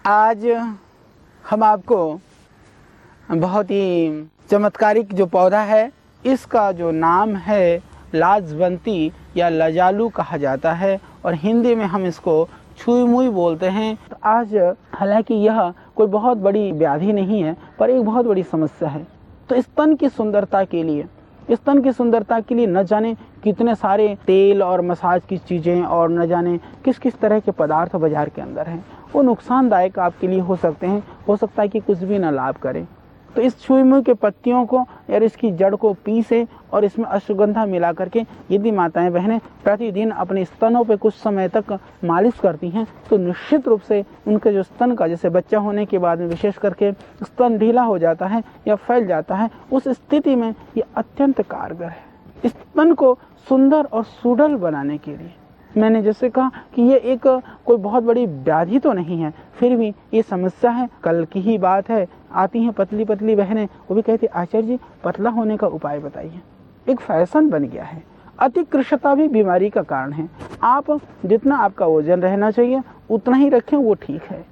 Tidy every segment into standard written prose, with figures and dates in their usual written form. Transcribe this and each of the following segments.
आज हम आपको बहुत ही चमत्कारिक जो पौधा है, इसका जो नाम है लाजवंती या लजालू कहा जाता है और हिंदी में हम इसको छुई मुई बोलते हैं। तो आज हालांकि यह कोई बहुत बड़ी व्याधि नहीं है, पर एक बहुत बड़ी समस्या है। तो स्तन की सुंदरता के लिए न जाने कितने सारे तेल और मसाज की चीज़ें और न जाने किस किस तरह के पदार्थ बाजार के अंदर हैं, वो नुकसानदायक आपके लिए हो सकते हैं। हो सकता है कि कुछ भी न लाभ करें। तो इस छुई मुई के पत्तियों को या इसकी जड़ को पीसे और इसमें अश्वगंधा मिला करके यदि माताएं बहनें प्रतिदिन अपने स्तनों पे कुछ समय तक मालिश करती हैं, तो निश्चित रूप से उनके जो स्तन का, जैसे बच्चा होने के बाद में विशेष करके स्तन ढीला हो जाता है या फैल जाता है, उस स्थिति में ये अत्यंत कारगर है। स्तन को सुंदर और सुडौल बनाने के लिए मैंने जैसे कहा कि ये एक कोई बहुत बड़ी व्याधि तो नहीं है, फिर भी ये समस्या है। कल की ही बात है, आती हैं पतली पतली बहनें, वो भी कहती आचार्य जी पतला होने का उपाय बताइए। एक फैशन बन गया है। अतिकृशता भी बीमारी का कारण है। आप जितना आपका वजन रहना चाहिए उतना ही रखें, वो ठीक है।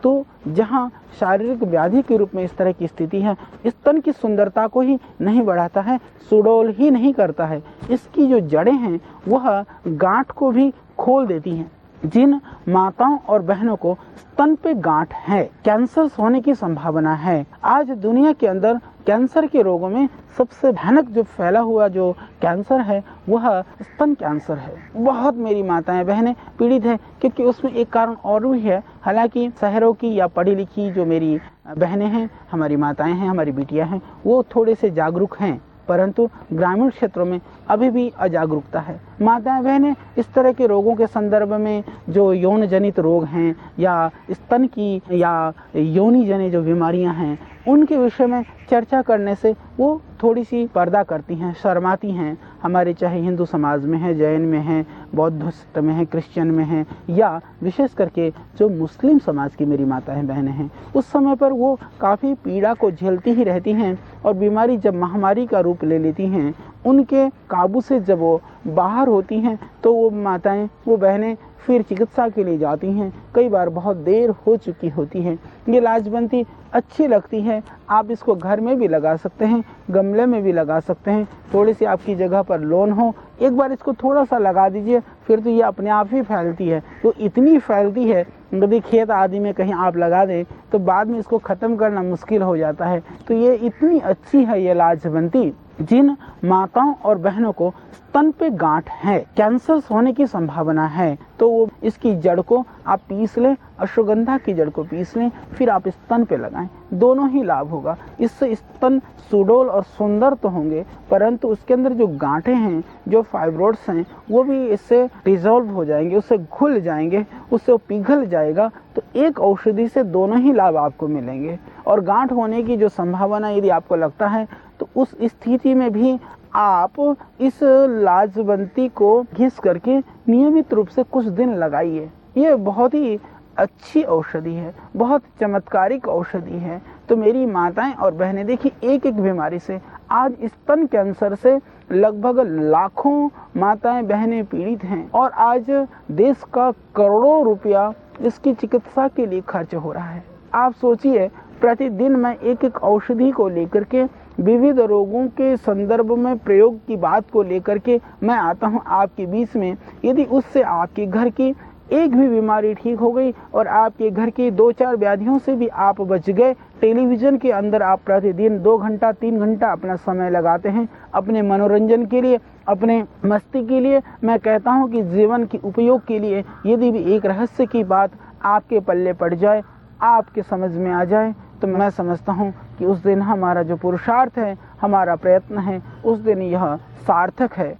तो जहाँ शारीरिक व्याधि के रूप में इस तरह की स्थिति है, स्तन की सुंदरता को ही नहीं बढ़ाता है, सुडौल ही नहीं करता है, इसकी जो जड़ें हैं वह गांठ को भी खोल देती हैं। जिन माताओं और बहनों को स्तन पे गांठ है, कैंसर होने की संभावना है। आज दुनिया के अंदर कैंसर के रोगों में सबसे भयानक जो फैला हुआ जो कैंसर है वह स्तन कैंसर है। बहुत मेरी माताएं बहनें पीड़ित है, क्योंकि उसमें एक कारण और भी है। हालांकि शहरों की या पढ़ी लिखी जो मेरी बहनें हैं, हमारी माताएं हैं, हमारी बेटियां हैं, वो थोड़े से जागरूक हैं, परंतु ग्रामीण क्षेत्रों में अभी भी अजागरूकता है। माताएं बहनें इस तरह के रोगों के संदर्भ में, जो यौन जनित रोग हैं या स्तन की या योनि जनित जो बीमारियां हैं, उनके विषय में चर्चा करने से वो थोड़ी सी पर्दा करती हैं, शर्माती हैं। हमारे चाहे हिंदू समाज में है, जैन में है, बौद्ध में है, क्रिश्चियन में है, या विशेष करके जो मुस्लिम समाज की मेरी माताएं बहनें हैं, उस समय पर वो काफ़ी पीड़ा को झेलती ही रहती हैं। और बीमारी जब महामारी का रूप ले लेती हैं, उनके काबू से जब वो बाहर होती हैं, तो वो माताएं, वो बहनें फिर चिकित्सा के लिए जाती हैं। कई बार बहुत देर हो चुकी होती है। ये लाजवंती अच्छी लगती है, आप इसको घर में भी लगा सकते हैं, गमले में भी लगा सकते हैं। थोड़ी सी आपकी जगह पर लॉन हो, एक बार इसको थोड़ा सा लगा दीजिए, फिर तो ये अपने आप ही फैलती है। तो इतनी फैलती है, यदि खेत आदि में कहीं आप लगा दें तो बाद में इसको ख़त्म करना मुश्किल हो जाता है। तो ये इतनी अच्छी है ये लाजवंती। जिन माताओं और बहनों को स्तन पे गांठ है, कैंसर होने की संभावना है, तो वो इसकी जड़ को आप पीस लें, अश्वगंधा की जड़ को पीस लें, फिर आप स्तन पे लगाएं, दोनों ही लाभ होगा। इससे स्तन सुडौल और सुंदर तो होंगे, परंतु उसके अंदर जो गांठें हैं, जो फाइब्रोइड्स हैं, वो भी इससे डिजॉल्व हो जाएंगे, उससे घुल जाएंगे, उससे वो पिघल जाएगा। तो एक औषधि से दोनों ही लाभ आपको मिलेंगे। और गांठ होने की जो संभावना यदि आपको लगता है, तो उस स्थिति में भी आप इस लाजवंती को घिस करके नियमित रूप से कुछ दिन लगाइए। ये बहुत ही अच्छी औषधि है, बहुत चमत्कारिक औषधि है। तो मेरी माताएं और बहनें देखिए, एक एक बीमारी से, आज स्तन कैंसर से लगभग लाखों माताएं बहनें पीड़ित हैं और आज देश का करोड़ों रुपया इसकी चिकित्सा के लिए खर्च हो रहा है। आप सोचिए, प्रतिदिन मैं एक एक औषधि को लेकर के, विविध रोगों के संदर्भ में प्रयोग की बात को लेकर के मैं आता हूं आपके बीच में। यदि उससे आपके घर की एक भी बीमारी ठीक हो गई और आपके घर की 2-4 व्याधियों से भी आप बच गए, टेलीविज़न के अंदर आप प्रतिदिन 2 घंटा 3 घंटा अपना समय लगाते हैं अपने मनोरंजन के लिए, अपने मस्ती के लिए, मैं कहता हूं कि जीवन के उपयोग के लिए, यदि भी एक रहस्य की बात आपके पल्ले पड़ जाए, आपके समझ में आ जाए, तो मैं समझता हूं कि उस दिन हमारा जो पुरुषार्थ है, हमारा प्रयत्न है, उस दिन यह सार्थक है।